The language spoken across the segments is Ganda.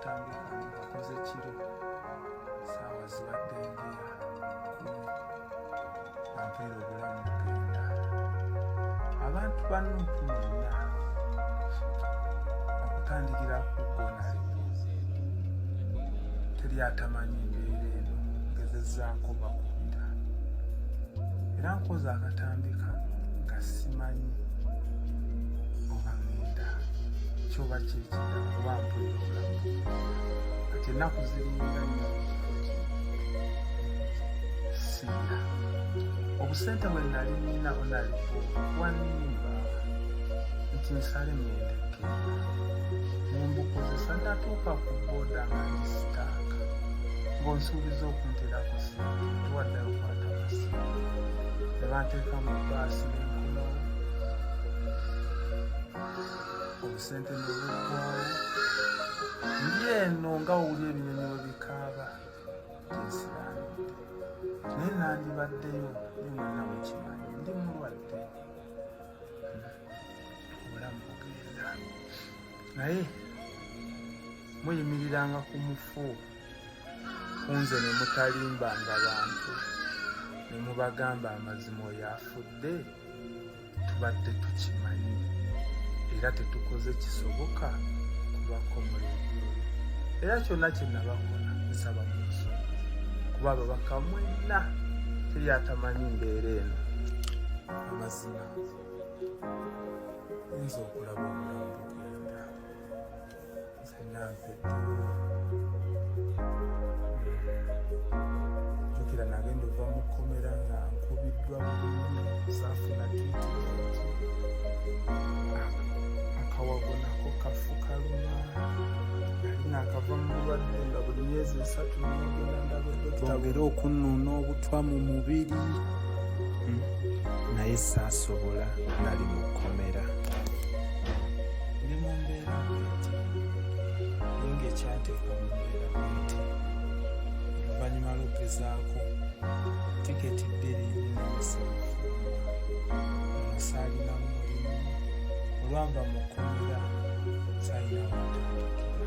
akatambika ngakoze kiro saawa zibadde enjeya 10 ampeera obulamu bugenda. Abantu bannuku mwenna okutandikira ku gonalimu teri atamanyi embeera eno ngezezzaako bakubira era nkoze akatambika nga simanyi oba ngenda kyoba kyekida kuba mpulira obulamu kati ennaku ziringa nnyo siira obusente bwe nali nina onalipo wanimba nti nsale ngende Kenya nembukozesa natuuka ku booda nga ndisitaaka ng'onsuubiza okunterako sente tuwaddeyo okwata masimu ne banteeka mu baasi nenkomawo obusente ne buggwawo ndi eno nga owuli ebinyonyi bwe bikaaba gyensiraanidde naye nandibaddeyo ne mwenna mukimanyi ndi mulwadde obulamu bugenda naye muyimiriranga ku mufu kunze ne mutalimbanga bantu ne mubagamba amazima oyo afudde tubadde tukimanyi era tetukoze kisoboka kubakomola ebyoyo era kyonna kye nabakola nsaba mu nsonga kuba ababaka mwenna teri atamanyi mbeera eno amazima yinza okulaba obulamu bugenda zennampeddewo jukira nagenda ova mu kkomera nga nkubiddwa bulungi zaafuna tritimenti akawago nako kafu kaluma nali naakava mu bulwadde nga buli myezi 3 nogenda ndaba bongera okunnuuna obutwa mu mubiri naye saasobola nali mu kkomera ndi mu mbeera bweti naye ngaekyanteeka mu mbeera bweti oluvannyuma lwogezaako tiketi bbiri nemusanfuuma omusaalina mu mulimu olwava mu kkomera saalina watandikira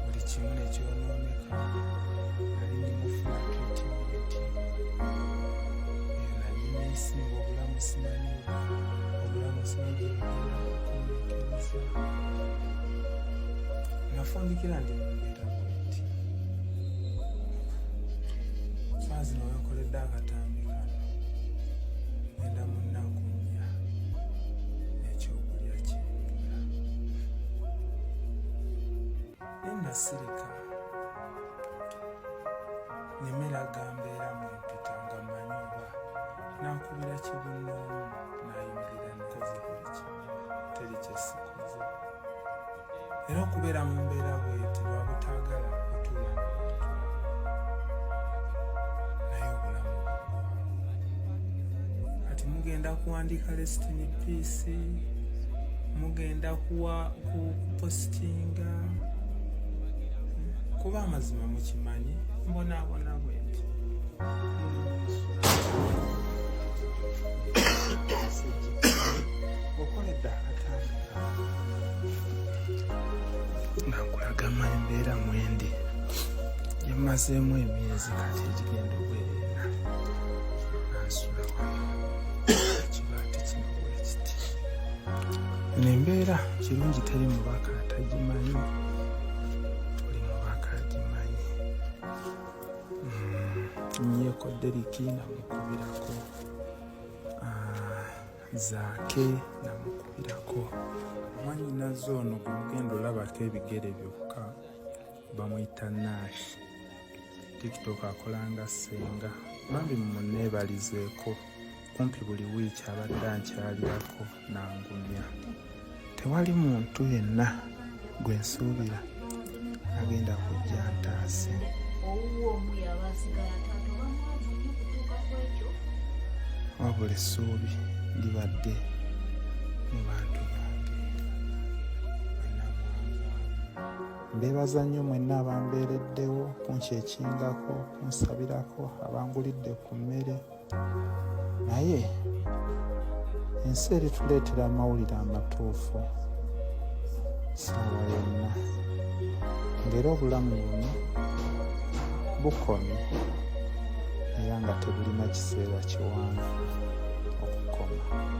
buli kimu nekyonooneka nali ndimufuna tritimenti neyisinga obulamu simanyi obulamu simanyi gyebugenda kukomekereza nafundikira ndi mumbeera bweti faazi nowenkoledde akatambikano ngenda mu nnaku 4 ekyokulya kyembula nenasirika nemeraga mbeera mu empita nga manyi oba nankubira kibunnoomu nayimirira nkoze buli teri kyesikoze era okubeera mu mbeera bweti lwabutaagala kutuula naye obulamu kati mugenda kuwandiika resitini piisi mugenda kupositinga kuba amazima mukimanyi mbonaabona bwenti okoledde akatambika nga nkulagama embeera mwendi gyemazeemu emyezi kati egigenda obwerera nansula wano kibaati kino bwekiti eno embeera kirungi teri mubaka atagimanyi oli mubaka agimanyi nyeeko Deriki namukubirako zaake namukubirako mwanyinaze ono gwe mugenda olabako ebigere byokka bamuyita Nash TikTok akolanga Ssenga bambi mumuneebalizeeko kumpi buli wiiki abadde ankyalirako nangumya tewali muntu yenna gwe nsuubira agenda kujja ntaase wabula essuubi libadde mu bantu bange mbeebaza nnyo mwenna abambeereddewo kunkyekingako kunsabirako abangulidde ku mmere naye ensi erituleetera amawulire amatuufu ssaawa yonna, ng'era obulamu buno bukomye era nga tebulina kiseera kiwanvu okukoma.